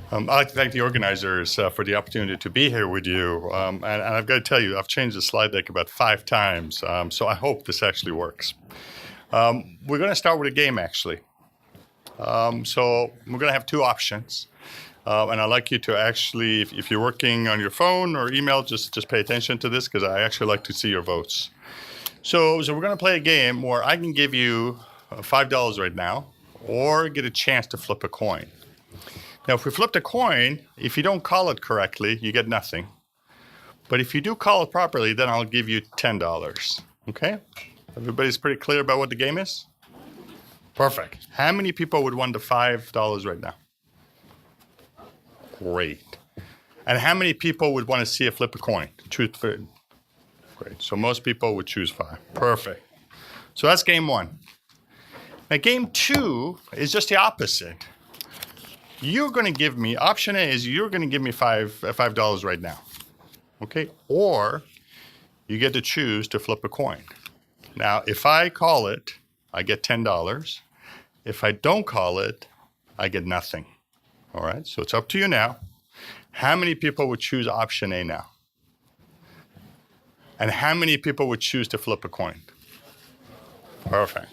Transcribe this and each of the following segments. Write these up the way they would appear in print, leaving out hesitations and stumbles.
I'd like to thank the organizers for the opportunity to be here with you. And I've got to tell you, I've changed the slide deck about 5 times, so I hope this actually works. We're going to start with a game, actually. So we're going to have 2 options. And I'd like you to actually, if you're working on your phone or email, just pay attention to this because I actually like to see your votes. So we're going to play a game where I can give you $5 right now or get a chance to flip a coin. Now, if we flip the coin, if you don't call it correctly, you get nothing. But if you do call it properly, then I'll give you $10. Okay? Everybody's pretty clear about what the game is? Perfect. How many people would want the $5 right now? Great. And how many people would want to see a flip a coin? Choose. Great. So most people would choose 5. Perfect. So that's game 1. Now, game 2 is just the opposite. You're going to give me, option A is you're going to give me $5 right now, okay? Or you get to choose to flip a coin. Now, if I call it, I get $10. If I don't call it, I get nothing, all right? So it's up to you now. How many people would choose option A now? And how many people would choose to flip a coin? Perfect.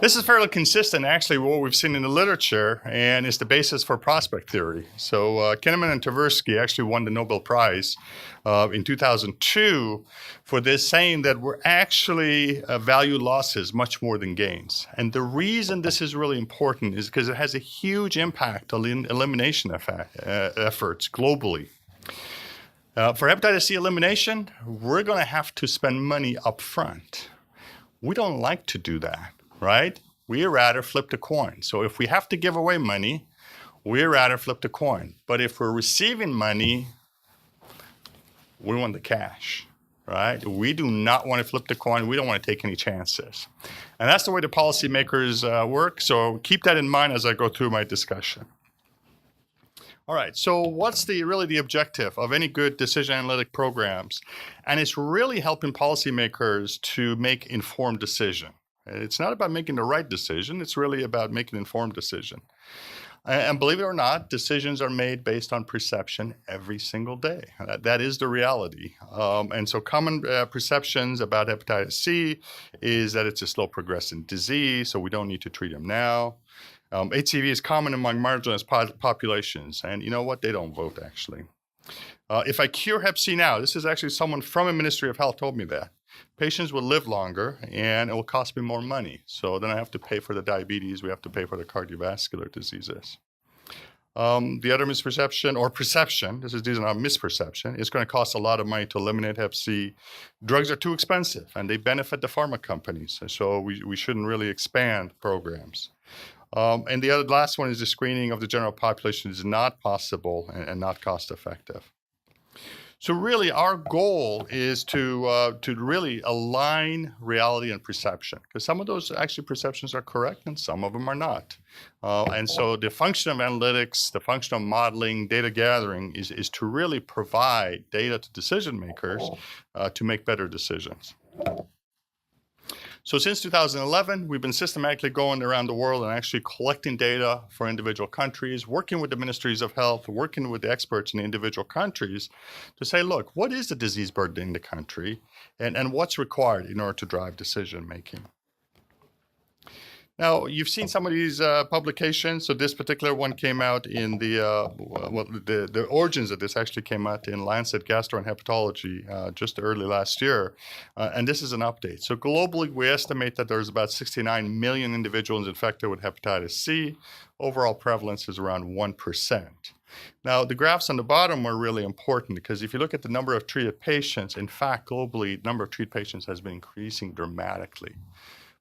This is fairly consistent, actually, with what we've seen in the literature, and is the basis for prospect theory. So Kahneman and Tversky actually won the Nobel Prize in 2002 for this, saying that we're actually value losses much more than gains. And the reason this is really important is because it has a huge impact on elimination efforts globally. For hepatitis C elimination, we're going to have to spend money up front. We don't like to do that. Right? We rather flip the coin. So if we have to give away money, we rather flip the coin. But if we're receiving money, we want the cash, right? We do not want to flip the coin. We don't want to take any chances. And that's the way the policymakers work. So keep that in mind as I go through my discussion. All right, so what's really the objective of any good decision analytic programs? And it's really helping policymakers to make informed decisions. It's not about making the right decision. It's really about making an informed decision. And believe it or not, decisions are made based on perception every single day. That is the reality. And so common perceptions about hepatitis C is that it's a slow progressing disease, so we don't need to treat them now. HCV is common among marginalized populations. And you know what? They don't vote, actually. If I cure hep C now, this is actually someone from a Ministry of Health told me that. Patients will live longer, and it will cost me more money. So then I have to pay for the diabetes. We have to pay for the cardiovascular diseases. The other misperception, or perception, these are not misperception, it's going to cost a lot of money to eliminate hep C. Drugs are too expensive, and they benefit the pharma companies. So we shouldn't really expand programs. And the last one is the screening of the general population is not possible and not cost effective. So really, our goal is to really align reality and perception, because some of those actually perceptions are correct and some of them are not. And so the function of analytics, the function of modeling, data gathering is to really provide data to decision makers to make better decisions. So since 2011, we've been systematically going around the world and actually collecting data for individual countries, working with the ministries of health, working with the experts in the individual countries to say, look, what is the disease burden in the country and what's required in order to drive decision making? Now, you've seen some of these publications. So this particular one came out in the origins of this actually came out in Lancet Gastroenterology just early last year. And this is an update. So globally, we estimate that there's about 69 million individuals infected with hepatitis C. Overall prevalence is around 1%. Now, the graphs on the bottom are really important because if you look at the number of treated patients, in fact, globally, the number of treated patients has been increasing dramatically.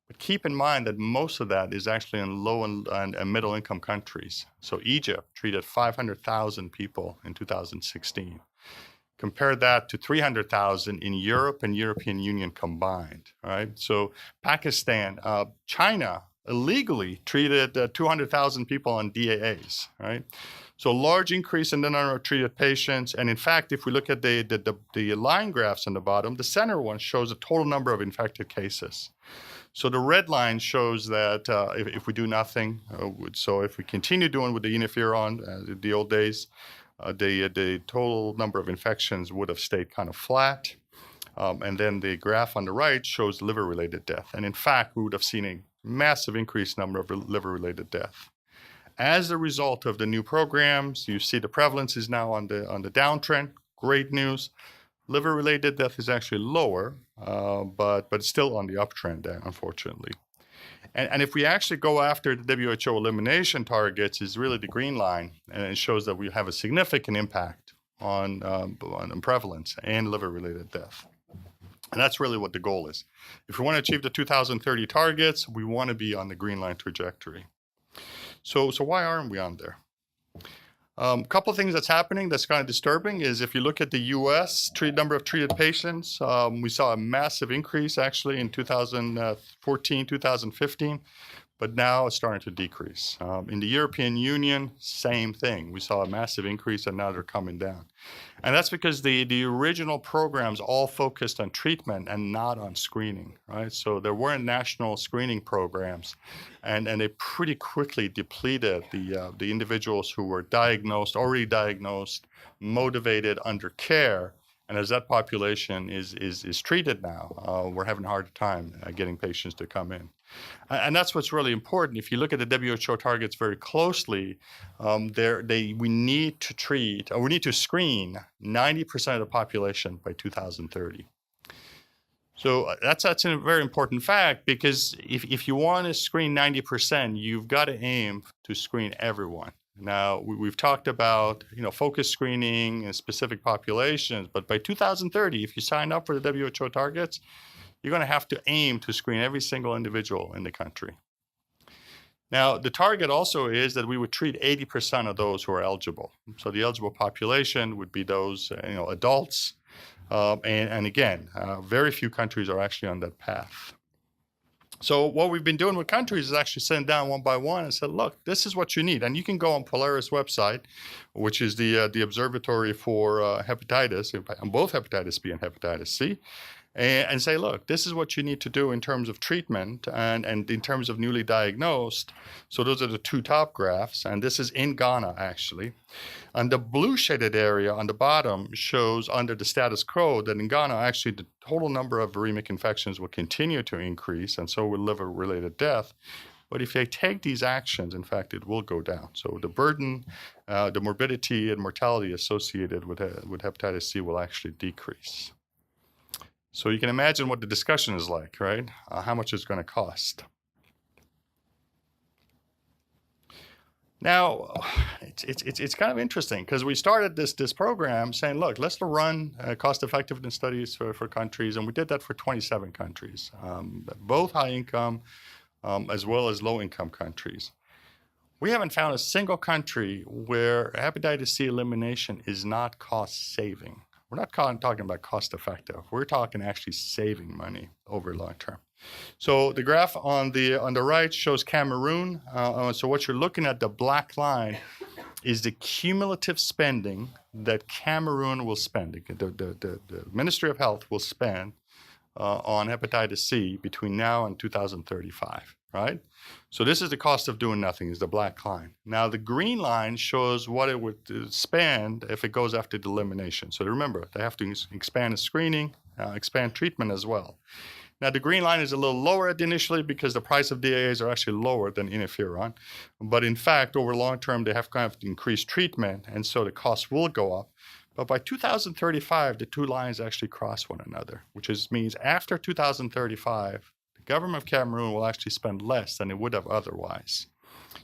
But keep in mind that most of that is actually in low and middle income countries. So Egypt treated 500,000 people in 2016. Compare that to 300,000 in Europe and European Union combined, right? So Pakistan, China illegally treated 200,000 people on DAAs, right? So large increase in the number of treated patients. And in fact, if we look at the line graphs on the bottom, the center one shows the total number of infected cases. So the red line shows that if we do nothing, so if we continue doing with the interferon, the old days, the total number of infections would have stayed kind of flat. And then the graph on the right shows liver-related death. And in fact, we would have seen a massive increased number of liver-related death. As a result of the new programs, you see the prevalence is now on the downtrend. Great news. Liver-related death is actually lower, but it's still on the uptrend, unfortunately. And if we actually go after the WHO elimination targets, is really the green line, and it shows that we have a significant impact on prevalence and liver-related death. And that's really what the goal is. If we want to achieve the 2030 targets, we want to be on the green line trajectory. So why aren't we on there? A couple of things that's happening that's kind of disturbing is if you look at the U.S. number of treated patients, we saw a massive increase actually in 2014, 2015, but now it's starting to decrease. In the European Union, same thing. We saw a massive increase and now they're coming down. And that's because the original programs all focused on treatment and not on screening, right? So there weren't national screening programs, and they pretty quickly depleted the individuals who were already diagnosed, motivated, under care. And as that population is treated now, we're having a hard time getting patients to come in. And that's what's really important. If you look at the WHO targets very closely, we need to screen 90% of the population by 2030. So that's a very important fact, because if you want to screen 90%, you've got to aim to screen everyone. Now, we've talked about focus screening in specific populations, but by 2030, if you sign up for the WHO targets, you're going to have to aim to screen every single individual in the country. Now, the target also is that we would treat 80% of those who are eligible. So the eligible population would be those adults, and again, very few countries are actually on that path. So what we've been doing with countries is actually sitting down one by one and said, look, this is what you need. And you can go on Polaris website, which is the Observatory for Hepatitis, on both hepatitis B and hepatitis C, and say, look, this is what you need to do in terms of treatment and in terms of newly diagnosed. So those are the two top graphs, and this is in Ghana, actually. And the blue shaded area on the bottom shows under the status quo that in Ghana, actually, the total number of viremic infections will continue to increase, and so will liver-related death. But if they take these actions, in fact, it will go down. So the burden, the morbidity and mortality associated with hepatitis C will actually decrease. So you can imagine what the discussion is like, right? How much it's going to cost. Now, it's kind of interesting because we started this program saying, look, let's run cost-effectiveness studies for countries, and we did that for 27 countries, both high-income as well as low-income countries. We haven't found a single country where hepatitis C elimination is not cost-saving. We're not talking about cost-effective. We're talking actually saving money over long term. So the graph on the right shows Cameroon. So what you're looking at, the black line, is the cumulative spending that Cameroon will spend. The Ministry of Health will spend on hepatitis C between now and 2035, right? So this is the cost of doing nothing, is the black line. Now the green line shows what it would spend if it goes after the elimination. So remember, they have to expand the screening, expand treatment as well. Now the green line is a little lower initially because the price of DAAs are actually lower than interferon. But in fact, over long term, they have kind of increased treatment, and so the cost will go up. But by 2035, the two lines actually cross one another, which means after 2035, the government of Cameroon will actually spend less than it would have otherwise.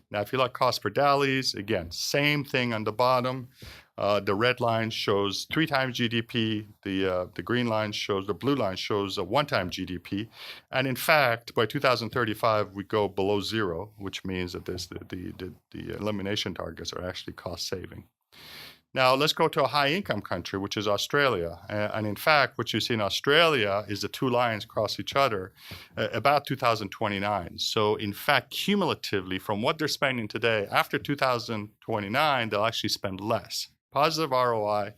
Now, if you look cost per DALYs, again, same thing on the bottom. The red line shows 3 times GDP. The green line shows, the blue line shows 1 time GDP. And in fact, by 2035, we go below zero, which means that the elimination targets are actually cost saving. Now, let's go to a high-income country, which is Australia. And in fact, what you see in Australia is the two lines cross each other about 2029. So in fact, cumulatively, from what they're spending today, after 2029, they'll actually spend less. Positive ROI,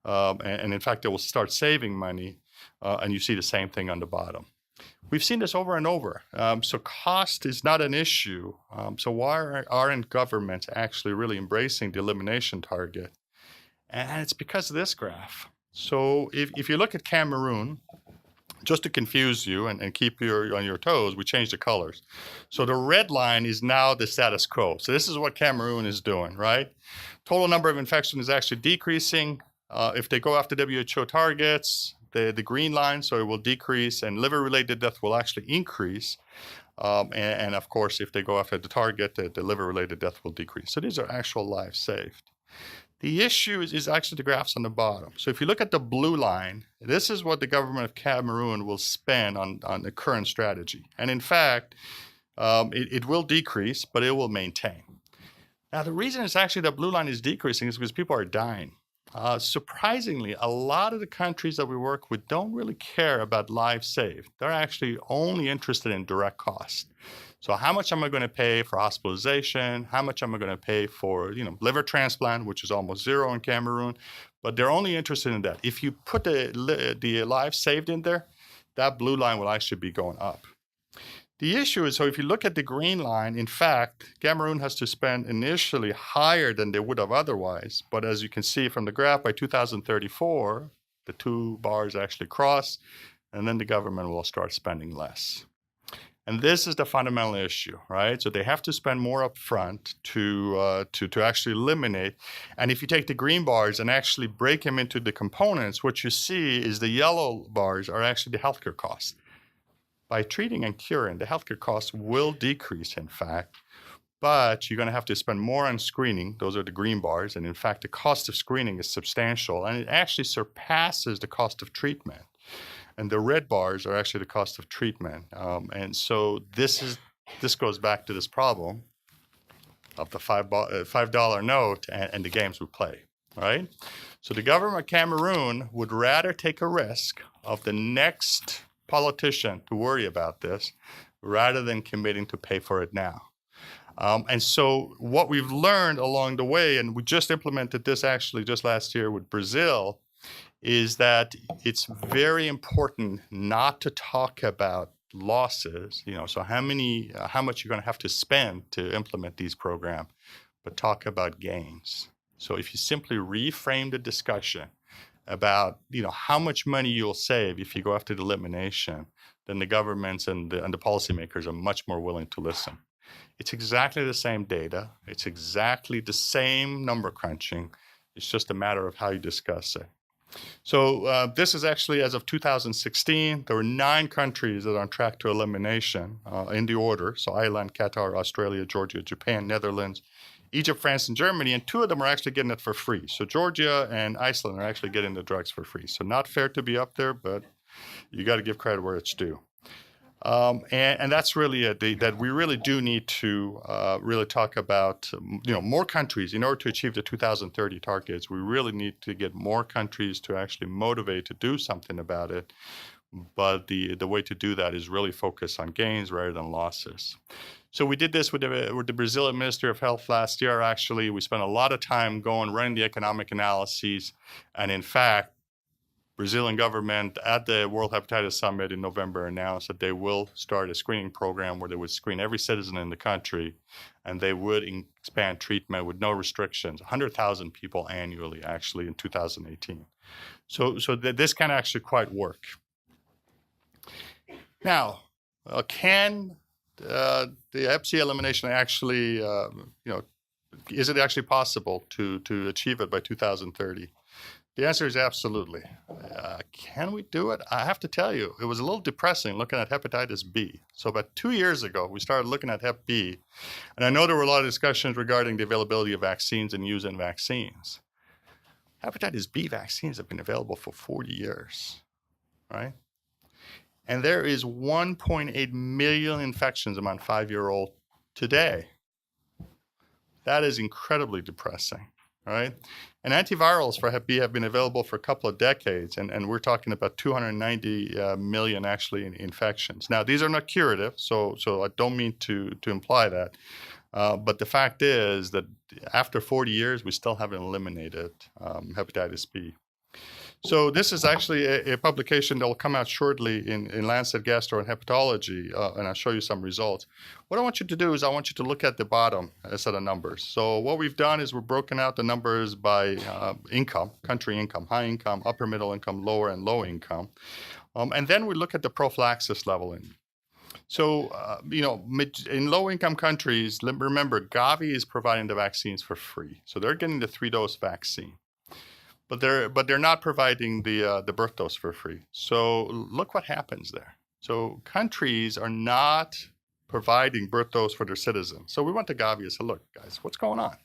and in fact, they will start saving money, and you see the same thing on the bottom. We've seen this over and over. So cost is not an issue. So why aren't governments actually really embracing the elimination target? And it's because of this graph. So if you look at Cameroon, just to confuse you and keep you on your toes, we changed the colors. So the red line is now the status quo. So this is what Cameroon is doing, right? Total number of infections is actually decreasing. If they go after WHO targets, the green line, so it will decrease, and liver-related death will actually increase. And of course, if they go after the target, the liver-related death will decrease. So these are actual lives saved. The issue is actually the graphs on the bottom. So if you look at the blue line, this is what the government of Cameroon will spend on the current strategy. And in fact, it will decrease, but it will maintain. Now, the reason it's actually the blue line is decreasing is because people are dying. Surprisingly, a lot of the countries that we work with don't really care about lives saved. They're actually only interested in direct cost. So how much am I going to pay for hospitalization? How much am I going to pay for, liver transplant, which is almost zero in Cameroon? But they're only interested in that. If you put the lives saved in there, that blue line will actually be going up. The issue is, so if you look at the green line, in fact, Cameroon has to spend initially higher than they would have otherwise. But as you can see from the graph, by 2034, the two bars actually cross, and then the government will start spending less. And this is the fundamental issue, right? So they have to spend more up front to actually eliminate. And if you take the green bars and actually break them into the components, what you see is the yellow bars are actually the healthcare costs. By treating and curing, the healthcare costs will decrease, in fact, but you're going to have to spend more on screening. Those are the green bars. And in fact, the cost of screening is substantial, and it actually surpasses the cost of treatment. And the red bars are actually the cost of treatment. And so this goes back to this problem of the $5 note and the games we play, right? So the government of Cameroon would rather take a risk of the next politician to worry about this rather than committing to pay for it now. And so what we've learned along the way, and we just implemented this actually just last year with Brazil, is that it's very important not to talk about losses, so how much you're going to have to spend to implement these programs, but talk about gains. So if you simply reframe the discussion about, how much money you'll save if you go after the elimination, then the governments and the policymakers are much more willing to listen. It's exactly the same data. It's exactly the same number crunching. It's just a matter of how you discuss it. So this is actually, as of 2016, there were 9 countries that are on track to elimination in the order. So Ireland, Qatar, Australia, Georgia, Japan, Netherlands, Egypt, France, and Germany. And 2 of them are actually getting it for free. So Georgia and Iceland are actually getting the drugs for free. So not fair to be up there, but you got to give credit where it's due. And that's really that we really do need to really talk about, more countries. In order to achieve the 2030 targets, we really need to get more countries to actually motivate to do something about it. But the way to do that is really focus on gains rather than losses. So we did this with the Brazilian Ministry of Health last year. Actually, we spent a lot of time running the economic analyses. And in fact, Brazilian government at the World Hepatitis Summit in November announced that they will start a screening program where they would screen every citizen in the country, and they would expand treatment with no restrictions, 100,000 people annually, actually, in 2018. So this can actually quite work. Now, can the Hep C elimination actually, is it actually possible to achieve it by 2030? The answer is absolutely. Can we do it? I have to tell you, it was a little depressing looking at hepatitis B. So about 2 years ago, we started looking at Hep B. And I know there were a lot of discussions regarding the availability of vaccines and using vaccines. Hepatitis B vaccines have been available for 40 years, right? And there is 1.8 million infections among 5-year-olds today. That is incredibly depressing, right? And antivirals for Hep B have been available for a couple of decades, and we're talking about 290 million actually in infections. Now, these are not curative, so I don't mean to imply that. But the fact is that after 40 years, we still haven't eliminated hepatitis B. So this is actually a publication that will come out shortly in Lancet Gastro and Hepatology, and I'll show you some results. What I want you to do is I want you to look at the bottom set of numbers. So what we've done is we've broken out the numbers by income, country income, high income, upper middle income, lower and low income. And then we look at the prophylaxis level. So, in low-income countries, remember, Gavi is providing the vaccines for free. So they're getting the 3-dose vaccine. But they're not providing the birth dose for free. So look what happens there. So countries are not providing birth dose for their citizens. So we went to Gavi and said, look, guys, what's going on?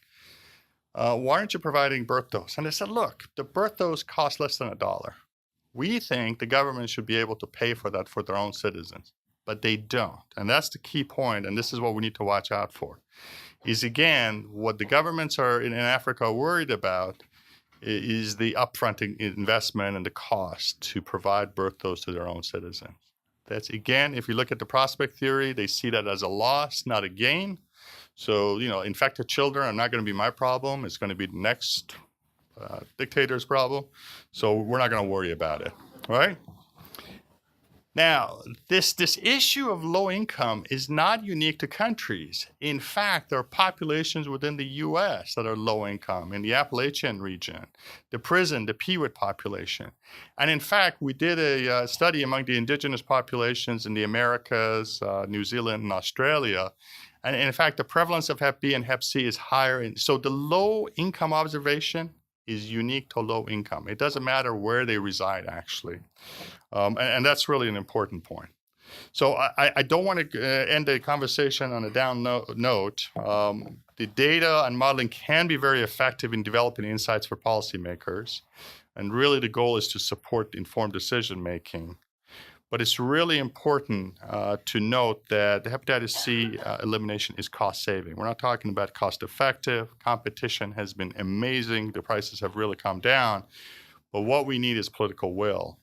Why aren't you providing birth dose? And they said, look, the birth dose costs less than $1. We think the government should be able to pay for that for their own citizens, but they don't. And that's the key point, and this is what we need to watch out for, is again, what the governments are in Africa worried about is the upfront investment and the cost to provide birth dose to their own citizens. That's, again, if you look at the prospect theory, they see that as a loss, not a gain. So, infected children are not going to be my problem. It's going to be the next dictator's problem. So we're not going to worry about it, all right? Now, this issue of low income is not unique to countries. In fact, there are populations within the U.S. that are low income in the Appalachian region, the prison, the Peewit population. And in fact, we did a study among the indigenous populations in the Americas, New Zealand, and Australia. And in fact, the prevalence of Hep B and Hep C is higher. So the low income observation is unique to low income. It doesn't matter where they reside, actually. And that's really an important point. So I don't want to end the conversation on a down note. The data and modeling can be very effective in developing insights for policymakers. And really the goal is to support informed decision-making. But it's really important to note that the hepatitis C elimination is cost-saving. We're not talking about cost-effective. Competition has been amazing. The prices have really come down. But what we need is political will.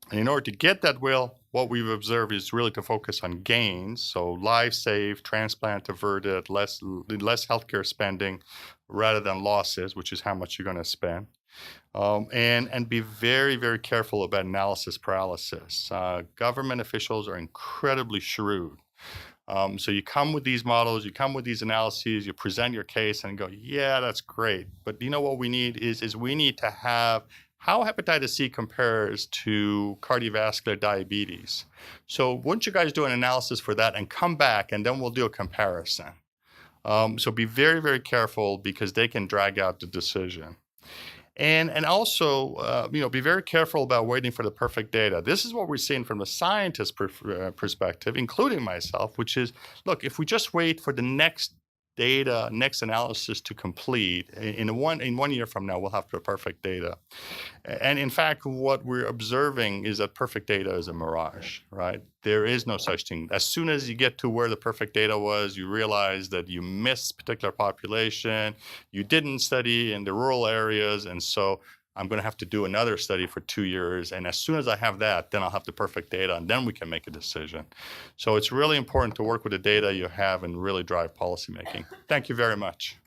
And in order to get that will, what we've observed is really to focus on gains. So lives saved, transplant averted, less healthcare spending rather than losses, which is how much you're going to spend. And be very, very careful about analysis paralysis. Government officials are incredibly shrewd. So you come with these models, you come with these analyses, you present your case and go, yeah, that's great. But you know what we need is we need to have how hepatitis C compares to cardiovascular diabetes. So wouldn't you guys do an analysis for that and come back and then we'll do a comparison. So be very, very careful because they can drag out the decision. And also, be very careful about waiting for the perfect data. This is what we're seeing from the scientist perspective, including myself, which is, look, if we just wait for the next data, next analysis to complete, in 1 year from now, we'll have the perfect data. And in fact, what we're observing is that perfect data is a mirage, right? There is no such thing. As soon as you get to where the perfect data was, you realize that you missed a particular population, you didn't study in the rural areas, and so I'm going to have to do another study for 2 years. And as soon as I have that, then I'll have the perfect data, and then we can make a decision. So it's really important to work with the data you have and really drive policymaking. Thank you very much.